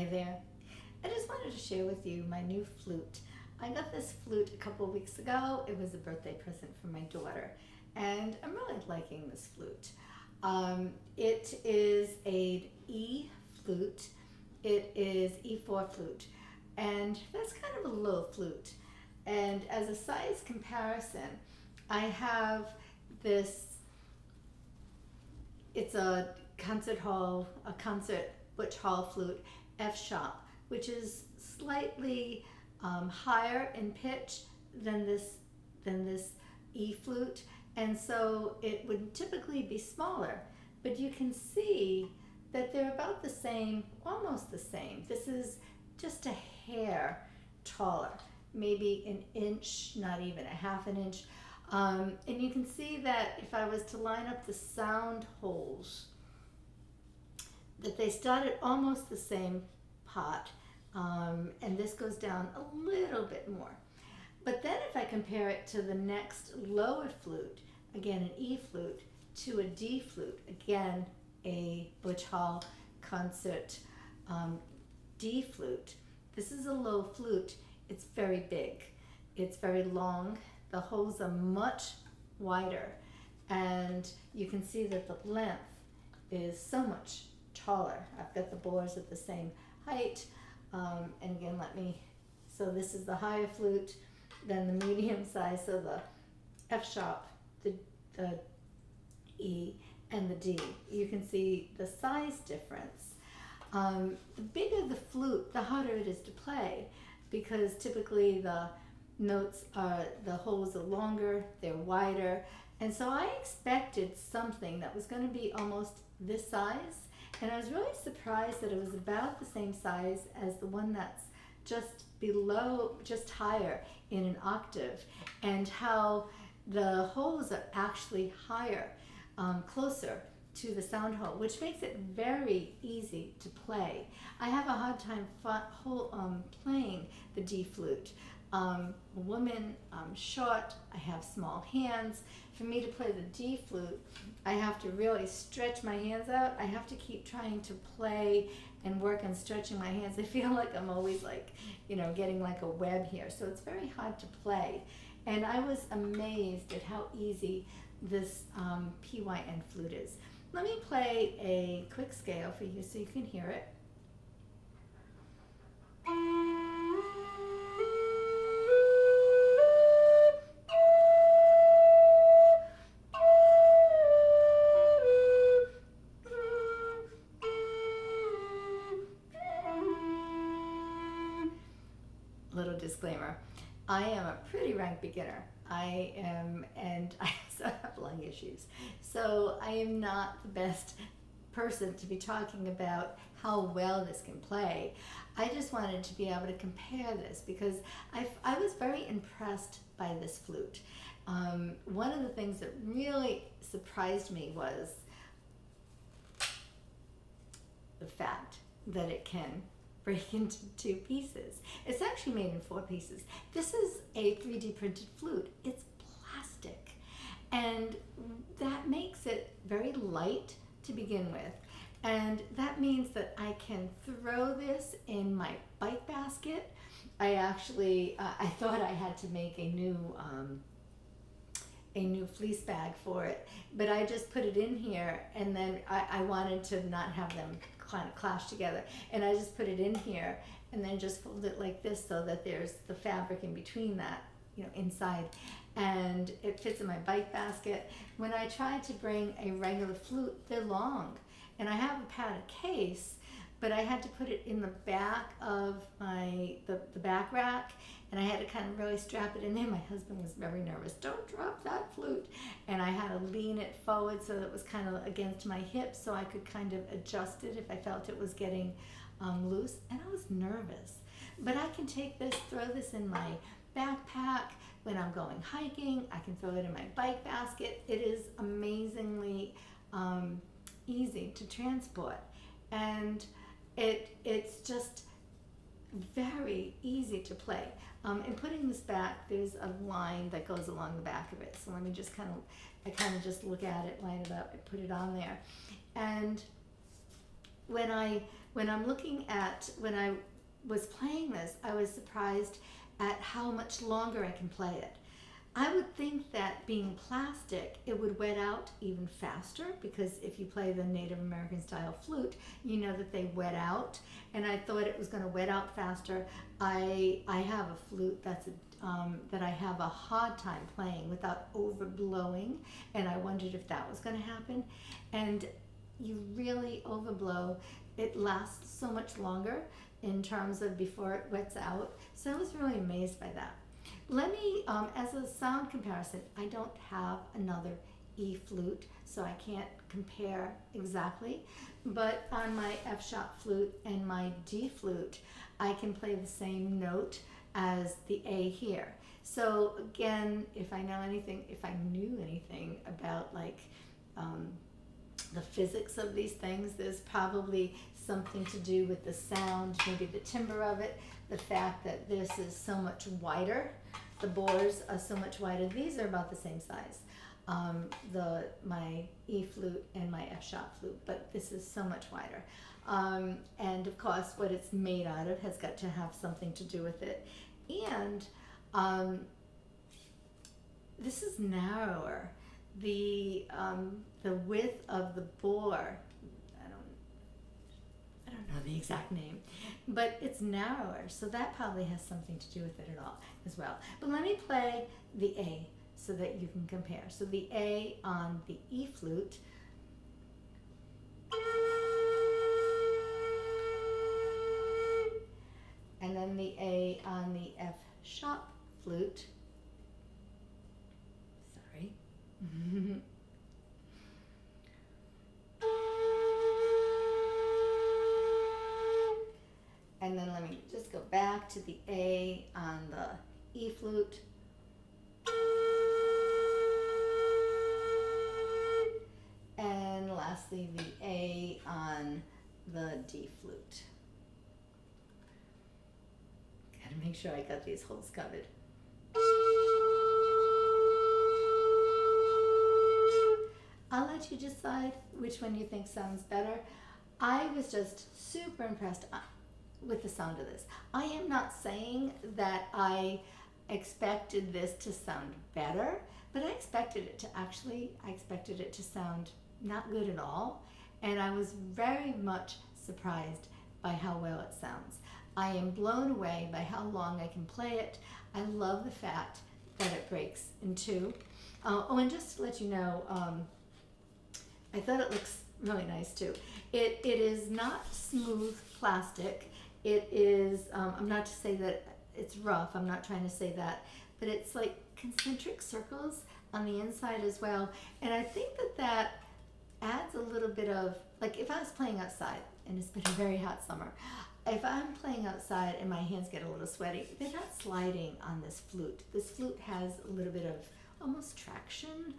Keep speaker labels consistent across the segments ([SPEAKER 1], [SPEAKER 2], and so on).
[SPEAKER 1] Hi there. I just wanted to share with you my new flute. I got this flute a couple of weeks ago. It was a birthday present from my daughter, and I'm really liking this flute. It is an E flute. It is E4 flute, and that's kind of a low flute. And as a size comparison, I have this. It's a concert butch hall flute, F sharp, which is slightly higher in pitch than this E flute, and so it would typically be smaller. But you can see that they're about the same, almost the same. This is just a hair taller, maybe an inch, not even a half an inch. And you can see that if I was to line up the sound holes, that they start at almost the same pot, and this goes down a little bit more. But then if I compare it to the next lower flute, again an E flute, to a D flute, again a Butch Hall concert D flute, this is a low flute. It's very big, it's very long, the holes are much wider, and you can see that the length is so much taller. I've got the bores at the same height, and again so this is the higher flute, then the medium size, so the F sharp, the E, and the D. You can see the size difference. The bigger the flute, the harder it is to play, because typically the holes are longer, they're wider, and so I expected something that was going to be almost this size, and I was really surprised that it was about the same size as the one that's just higher in an octave, and how the holes are actually higher, closer to the sound hole, which makes it very easy to play. I have a hard time playing the D flute. A woman, I'm short, I have small hands. For me to play the D flute, I have to really stretch my hands out. I have to keep trying to play and work on stretching my hands. I feel like I'm always getting like a web here. So it's very hard to play. And I was amazed at how easy this PYN flute is. Let me play a quick scale for you so you can hear it. Little disclaimer, I am a pretty rank beginner. And I also have lung issues. So I am not the best person to be talking about how well this can play. I just wanted to be able to compare this because I was very impressed by this flute. One of the things that really surprised me was the fact that it can break into 2 pieces. It's actually made in 4 pieces. This is a 3D printed flute. It's plastic, and that makes it very light to begin with, and that means that I can throw this in my bike basket. I actually I thought I had to make a new fleece bag for it, but I just put it in here, and then I wanted to not have them kind of clash together, and I just put it in here and then just fold it like this so that there's the fabric in between that, inside, and it fits in my bike basket. When I tried to bring a regular flute, they're long, and I have a padded case, but I had to put it in the back of the back rack, and I had to kind of really strap it in there. My husband was very nervous. Don't drop that flute. And I had to lean it forward so that it was kind of against my hips so I could kind of adjust it if I felt it was getting loose. And I was nervous. But I can take this, throw this in my backpack. When I'm going hiking, I can throw it in my bike basket. It is amazingly easy to transport. And it's just very easy to play. And putting this back, there's a line that goes along the back of it. So let me just I just look at it, line it up, I put it on there. And when I when I was playing this, I was surprised at how much longer I can play it. I would think that being plastic, it would wet out even faster, because if you play the Native American style flute, you know that they wet out, and I thought it was going to wet out faster. I have a flute that I have a hard time playing without overblowing, and I wondered if that was going to happen. And you really overblow, it lasts so much longer in terms of before it wets out. So I was really amazed by that. Let me, as a sound comparison, I don't have another E flute, so I can't compare exactly, but on my F sharp flute and my D flute, I can play the same note as the A here. So again, if I knew anything about like the physics of these things, there's probably something to do with the sound, maybe the timbre of it, the fact that this is so much wider. The bores are so much wider. These are about the same size, my E flute and my F sharp flute, but this is so much wider. And of course, what it's made out of has got to have something to do with it. And this is narrower. The width of the bore, I don't know the exact name, but it's narrower, so that probably has something to do with it at all as well. But let me play the A so that you can compare. So the A on the E flute, and then the A on the F sharp flute. Sorry. And then let me just go back to the A on the E flute. And lastly, the A on the D flute. Gotta make sure I got these holes covered. I'll let you decide which one you think sounds better. I was just super impressed with the sound of this. I am not saying that I expected this to sound better, but I expected it to sound not good at all, and I was very much surprised by how well it sounds. I am blown away by how long I can play it. I love the fact that it breaks in two. Oh, and just to let you know, I thought it looks really nice too. It is not smooth plastic. It is, I'm not to say that it's rough, I'm not trying to say that, but it's like concentric circles on the inside as well. And I think that adds a little bit of, like if I was playing outside, and it's been a very hot summer, if I'm playing outside and my hands get a little sweaty, they're not sliding on this flute. This flute has a little bit of almost traction.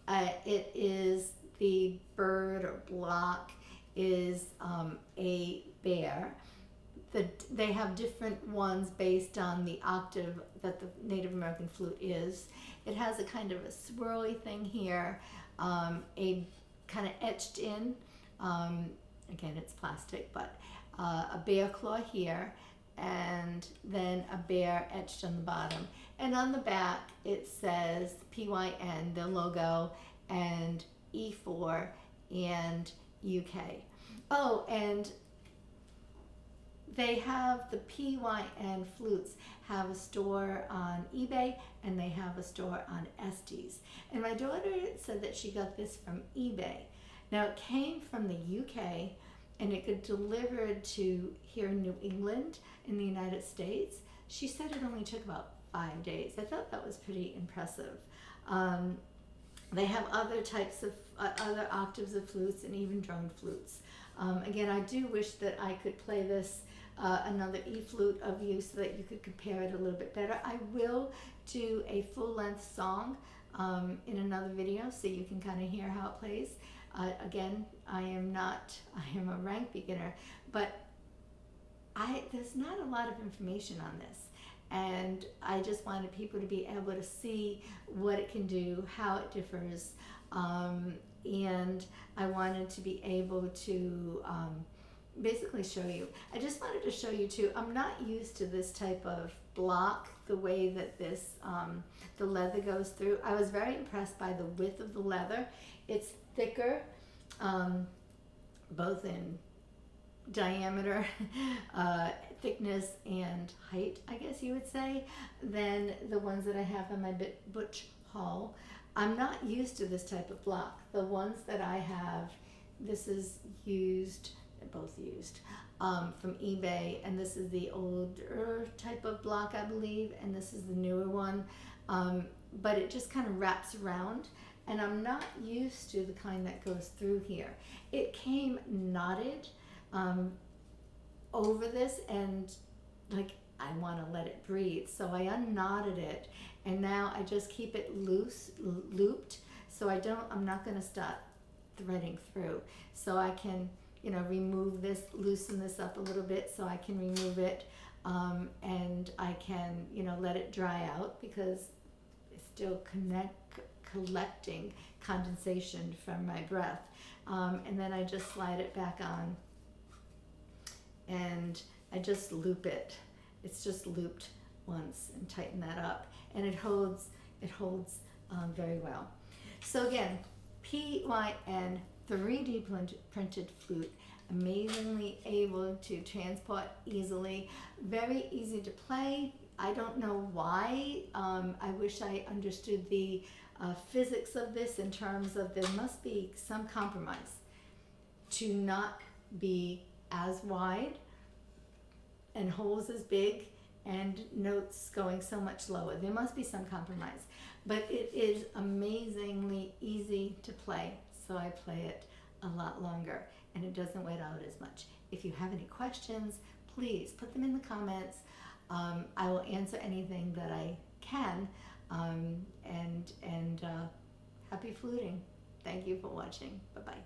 [SPEAKER 1] It is, the bird or block is a bear. They have different ones based on the octave that the Native American flute is. It has a kind of a swirly thing here, a kind of etched in, again it's plastic, but a bear claw here, and then a bear etched on the bottom. And on the back it says PYN, the logo, and E4 and UK. Oh, and they have the PYN flutes have a store on eBay, and they have a store on Estes. And my daughter said that she got this from eBay. Now it came from the UK, and it got delivered to here in New England in the United States. She said it only took about 5 days. I thought that was pretty impressive. They have other types of, other octaves of flutes, and even droned flutes. Again, I do wish that I could play this, another E flute of you, so that you could compare it a little bit better. I will do a full-length song in another video, so you can kind of hear how it plays. Again, I am a rank beginner, but there's not a lot of information on this. And I just wanted people to be able to see what it can do, how it differs, and I wanted to be able to basically show you. I just wanted to show you too, I'm not used to this type of block, the way that this, the leather goes through. I was very impressed by the width of the leather. It's thicker, both in diameter, thickness, and height, I guess you would say, than the ones that I have in my butch haul. I'm not used to this type of block. The ones that I have, this is used, they're both used, from eBay, and this is the older type of block, I believe, and this is the newer one, but it just kind of wraps around, and I'm not used to the kind that goes through here. It came knotted over this, and like, I want to let it breathe, so I unknotted it, and now I just keep it loose, looped, so I'm not going to start threading through. So I can, remove this, loosen this up a little bit so I can remove it, and I can, let it dry out because it's still collecting condensation from my breath. And then I just slide it back on, and I just loop it. It's just looped once and tighten that up, and it holds very well. So again, PYN 3D printed flute, amazingly able to transport easily, very easy to play. I don't know why. I wish I understood the physics of this in terms of there must be some compromise to not be as wide and holes as big and notes going so much lower. There must be some compromise, but it is amazingly easy to play, so I play it a lot longer, and it doesn't wet out as much. If you have any questions, please put them in the comments. I will answer anything that I can, and happy fluting. Thank you for watching. Bye-bye.